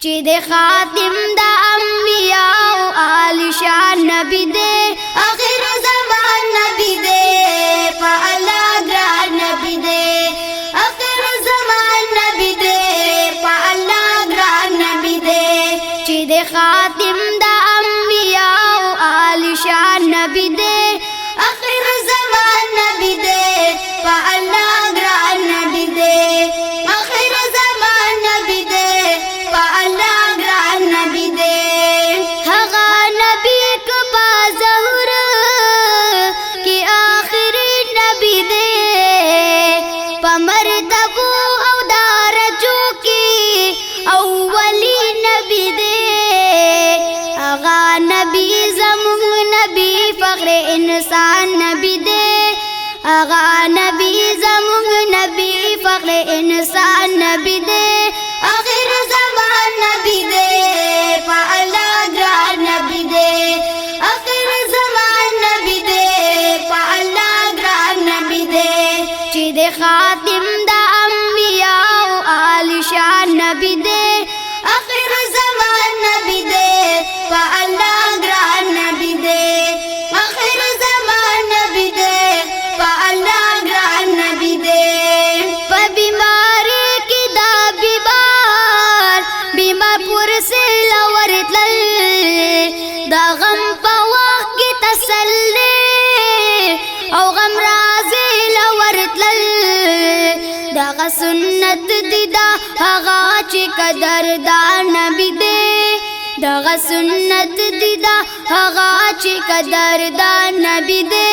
چې د خاتم د انبیاء او آل شان نبی دے آخر زمان نبی دے په الله ګران نبی دے آخر زمان نبی دے په الله ګران نبی دے چې د خاتم د انبیاء او آل شان نبی دے آخر زمان نبی دے په الله ګران نبی دے آخر زمان نبی دے په الله ګران نبی دے هغه نبی کبا ظهور کی آخری نبی دے په مرتبو او درجو کی اولی نبی دے هغه نبی زمون نبی فخر انسان نبی دے هغه نبی زمون نبی فخر انسان نبی دے آخر زمان نبی دے په الله ګران نبی دے آخر زمان نبی دے په الله ګران نبی دے چې د خاتم د انبیاء او آل شان نبی دے آخر زمان نبی دے په الله ګران نبی دے آخر زمان نبی دے په الله ګران نبی دے په بیماری کې دا بیمار بیمار پر سے لورتل دا غم په وخت کې تسلی او غم رازي لورتل دا سنت دی دا هغه چې قدردان نبی دے دا سنت دی دا هغه چې قدردان نبی دے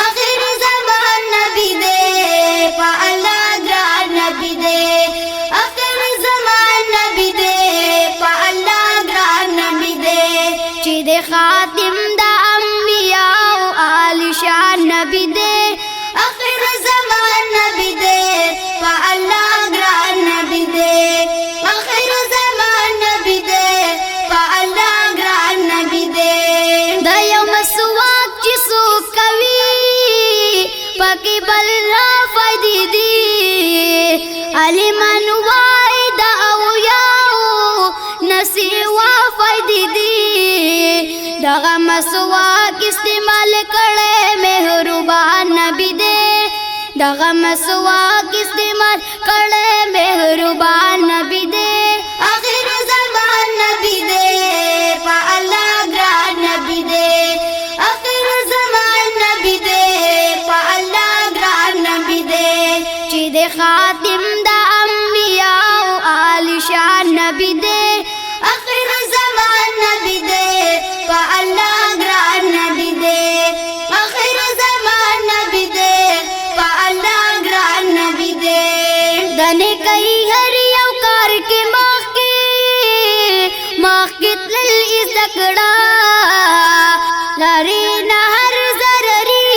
آخر زمان نبی دے په الله ګران نبی دے آخر زمان نبی دے په الله ګران نبی دے چې د خاتم د انبیاء او آل شان نبی دے آخر زمان نبی دے په الله ګران نبی دے آخر زمان نبی دے په الله ګران نبی دے دا یو مسواک چې څوک کوي پکې بل را فائدې دي عالمان وای دا او یاو نسیوا فائدې دي دغه مسواک استعمال کړه مهربان نبی دے دغه مسواک استعمال کړه مهربان نبی دے آخر زمان نبی دے په الله ګران نبی دے آخر زمان نبی دے په الله ګران نبی دے چې د خاتم د انبیاء او آل شان نبی دے آخر زمان نبی دے په الله ګران نبی دے آخر زمان نبی دے په الله ګران نبی دے دنه کوي هر یو کار کې مخ کې تل زکړه لاري نه هر ضرري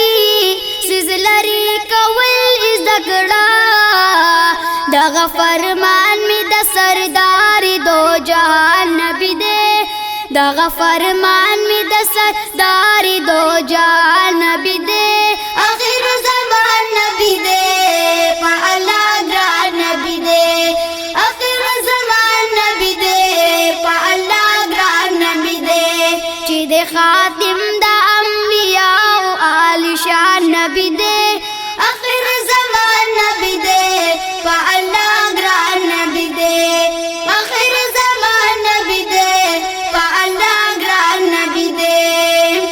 سزلري کول زکړه دغه فرمان می د سردار دو جهان نبی دے دغه فرمان می د سردار دو جهان نبی دے آخر زمان نبی دے په الله ګران نبی دے آخر زمان نبی دے په الله ګران نبی دے چې د خاتم د انبیاء او آل شان نبی دے آخر زمان نبی دے په الله ګران نبی دے آخر زمان نبی دے په الله ګران نبی دے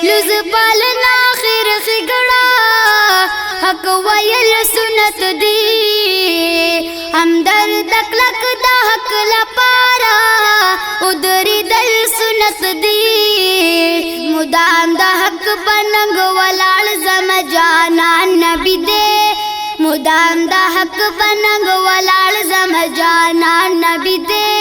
لز پالنا اخر خګړه حق ویل سنت دی همدرد کلک د حق لپاره ادری دل سنت دی مدام د حق بننګ ولاړ زم جانان نبی دے مدام د حق بننګ ولاړ زم جانان نبی دے